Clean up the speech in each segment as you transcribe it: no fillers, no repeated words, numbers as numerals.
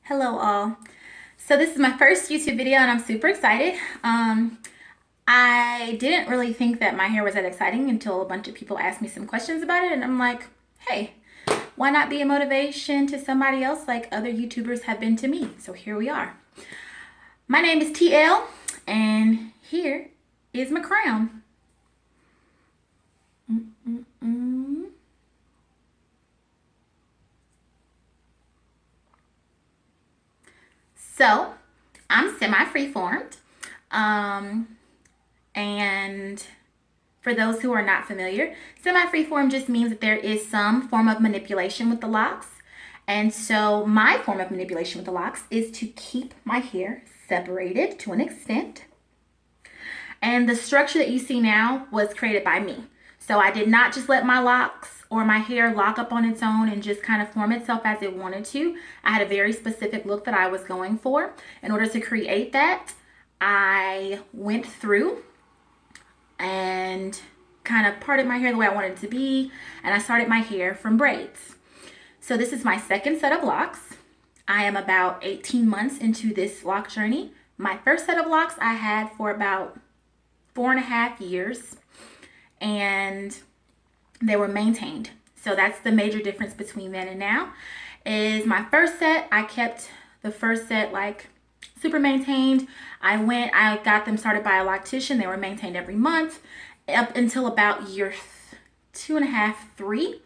Hello all. So this is my first YouTube video and I'm super excited. I didn't really think that my hair was that exciting until a bunch of people asked me some questions about it, and I'm like, hey, why not be a motivation to somebody else like other YouTubers have been to me? So here we are. My name is TL and here is my crown. So I'm semi-freeformed. And for those who are not familiar, semi-freeform just means that there is some form of manipulation with the locks. And so my form of manipulation with the locks is to keep my hair separated to an extent. And the structure that you see now was created by me. So I did not just let my locks or my hair lock up on its own and just kind of form itself as it wanted to. I had a very specific look that I was going for. In order to create that, I went through and kind of parted my hair the way I wanted it to be, and I started my hair from braids. So this is my second set of locks. I am about 18 months into this lock journey. My first set of locks I had for about 4.5 years, and they were maintained. So that's the major difference between then and now. Is my first set, I kept the first set like super maintained. I got them started by a loctician. They were maintained every month up until about year 2.5, 3.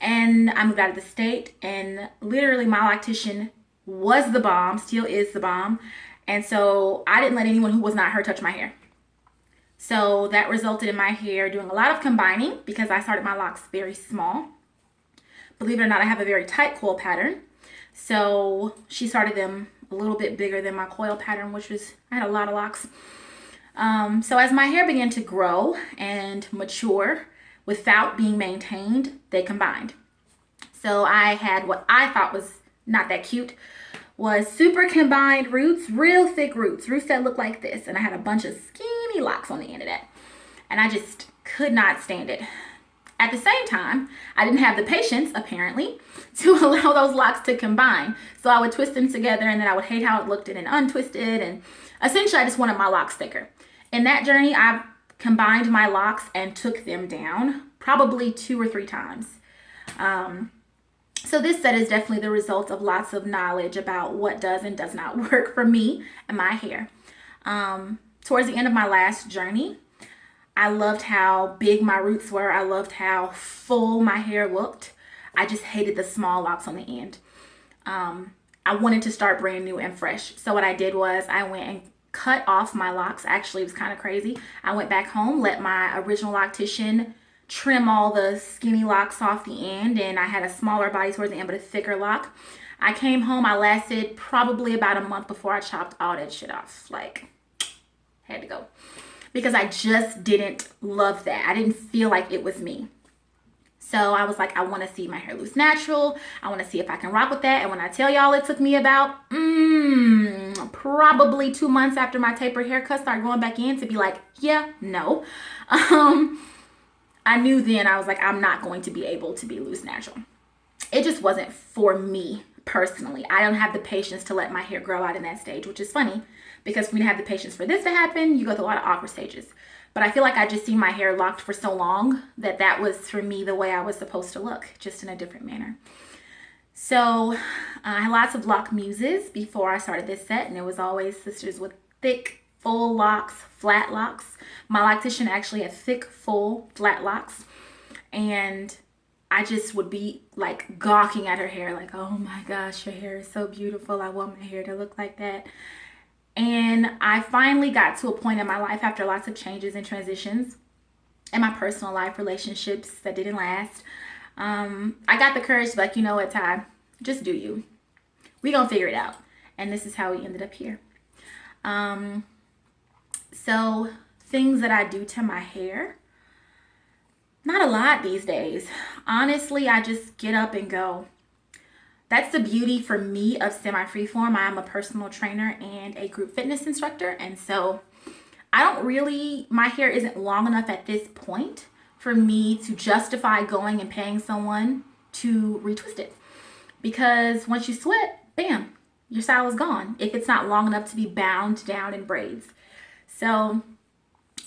And I moved out of the state, and literally my loctician was the bomb, still is the bomb. And so I didn't let anyone who was not her touch my hair. So that resulted in my hair doing a lot of combining because I started my locks very small. Believe it or not, I have a very tight coil pattern. So she started them a little bit bigger than my coil pattern, which was, I had a lot of locks. So as my hair began to grow and mature without being maintained, they combined. So I had what I thought was not that cute, was super combined roots, real thick roots that looked like this. And I had a bunch of skinny locks on the end of that. And I just could not stand it. At the same time, I didn't have the patience, apparently, to allow those locks to combine. So I would twist them together, and then I would hate how it looked and then untwist it. And essentially, I just wanted my locks thicker. In that journey, I combined my locks and took them down probably 2 or 3 times. So this set is definitely the result of lots of knowledge about what does and does not work for me and my hair. Towards the end of my last journey, I loved how big my roots were. I loved how full my hair looked. I just hated the small locks on the end. I wanted to start brand new and fresh. So what I did was I went and cut off my locks. Actually, it was kind of crazy. I went back home, let my original loctician trim all the skinny locks off the end, and I had a smaller body towards the end but a thicker lock. I came home. I lasted probably about a month before I chopped all that shit off. Like, had to go. Because I just didn't love that. I didn't feel like it was me. So I was like, I want to see my hair loose natural. I want to see if I can rock with that. And when I tell y'all, it took me about probably 2 months after my tapered haircut started going back in to be like, yeah, no. I knew then, I was like, I'm not going to be able to be loose natural. It just wasn't for me personally. I don't have the patience to let my hair grow out in that stage, which is funny because for me to have the patience for this to happen, you go through a lot of awkward stages. But I feel like I just seen my hair locked for so long that that was for me the way I was supposed to look, just in a different manner. So I had lots of lock muses before I started this set, and it was always sisters with thick, full locks, flat locks. My loctician actually had thick, full, flat locks, and I just would be like gawking at her hair like, oh my gosh, your hair is so beautiful. I want my hair to look like that. And I finally got to a point in my life after lots of changes and transitions in my personal life, relationships that didn't last. I got the courage to be like, you know what, Ty, just do you. We gonna figure it out. And this is how we ended up here. So things that I do to my hair, not a lot these days. Honestly, I just get up and go. That's the beauty for me of semi-freeform. I'm a personal trainer and a group fitness instructor. And so my hair isn't long enough at this point for me to justify going and paying someone to retwist it. Because once you sweat, bam, your style is gone if it's not long enough to be bound down in braids. So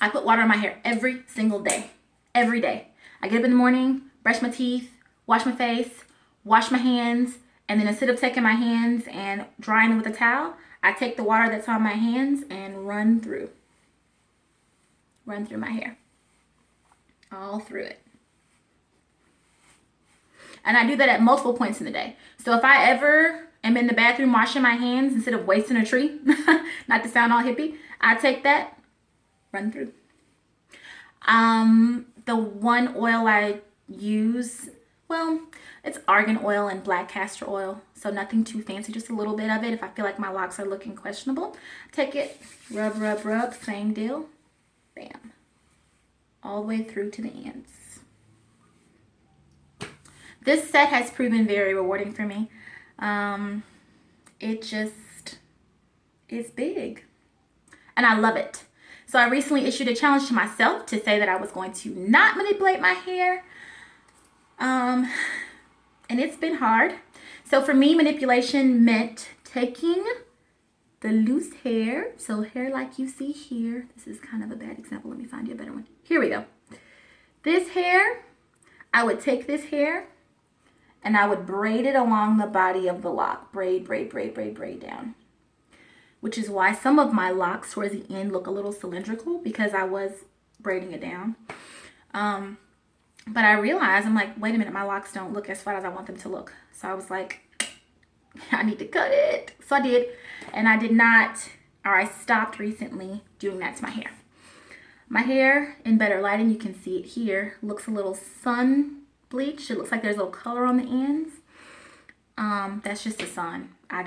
I put water on my hair every single day. Every day. I get up in the morning, brush my teeth, wash my face, wash my hands, and then instead of taking my hands and drying them with a towel, I take the water that's on my hands and run through my hair. All through it. And I do that at multiple points in the day. So if I ever am in the bathroom washing my hands, instead of wasting a tree, not to sound all hippie, I take that, run through. The one oil I use, well, it's argan oil and black castor oil. So nothing too fancy, just a little bit of it. If I feel like my locks are looking questionable, take it, rub, rub, rub, same deal. Bam. All the way through to the ends. This set has proven very rewarding for me. It just is big. And I love it. So I recently issued a challenge to myself to say that I was going to not manipulate my hair. And it's been hard. So for me, manipulation meant taking the loose hair. So hair like you see here. This is kind of a bad example. Let me find you a better one. Here we go. This hair, I would take this hair and I would braid it along the body of the lock. Braid, braid, braid, braid, braid down. Which is why some of my locks towards the end look a little cylindrical, because I was braiding it down. But I realized, I'm like, wait a minute, my locks don't look as flat as I want them to look. So I was like, I need to cut it. So I did. And I did not, or I stopped recently doing that to my hair. My hair, in better lighting, you can see it here, looks a little sun bleached. It looks like there's a little color on the ends. That's just the sun. I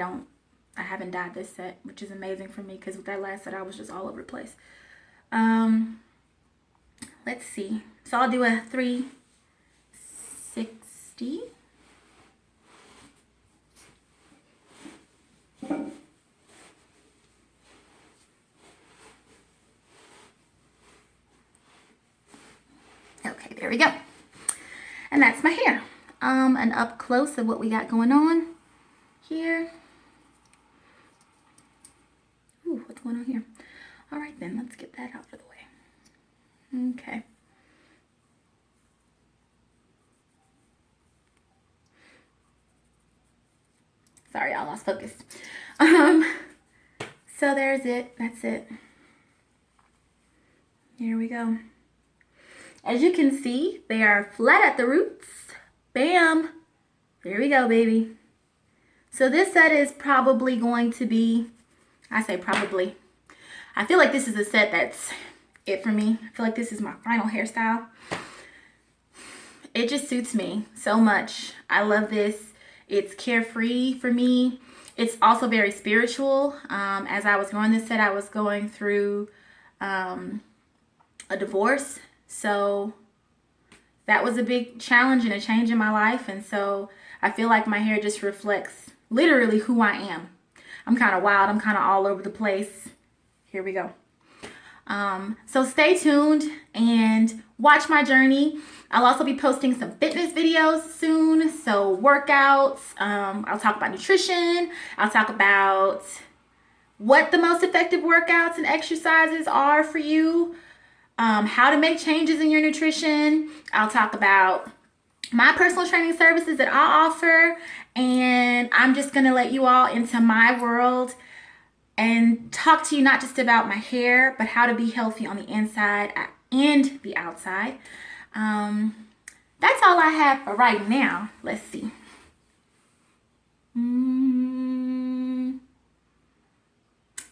haven't dyed this set, which is amazing for me, because with that last set I was just all over the place. Let's see. So I'll do a 360. Okay, there we go. And that's my hair. An up close of what we got going on here. Ooh, what's going on here? All right, then let's get that out of the way. Okay. Sorry, I lost focus. So there's it. That's it. Here we go. As you can see, they are flat at the roots. Bam. There we go, baby. So this set is probably going to be, I say probably, I feel like this is a set that's it for me. I feel like this is my final hairstyle. It just suits me so much. I love this. It's carefree for me. It's also very spiritual. As I was growing this set, I was going through a divorce. So that was a big challenge and a change in my life. And so I feel like my hair just reflects literally who I am. I'm kind of wild. I'm kind of all over the place. Here we go. So stay tuned and watch my journey. I'll also be posting some fitness videos soon. So workouts. I'll talk about nutrition. I'll talk about what the most effective workouts and exercises are for you. How to make changes in your nutrition. I'll talk about my personal training services that I offer. And I'm just going to let you all into my world and talk to you not just about my hair, but how to be healthy on the inside and the outside. That's all I have for right now. Let's see.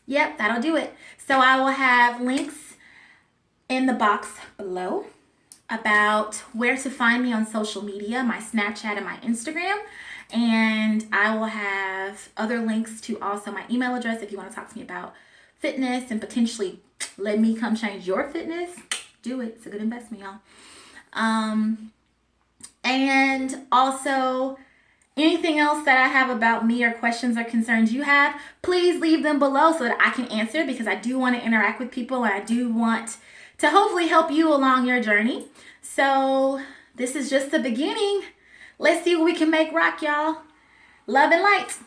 Yep, that'll do it. So I will have links in the box below about where to find me on social media, my Snapchat and my Instagram. And I will have other links to also my email address if you want to talk to me about fitness and potentially let me come change your fitness. Do it. It's a good investment, y'all. And also anything else that I have about me or questions or concerns you have, please leave them below so that I can answer, because I do want to interact with people and I do want to hopefully help you along your journey. So this is just the beginning. Let's see what we can make rock, y'all. Love and light.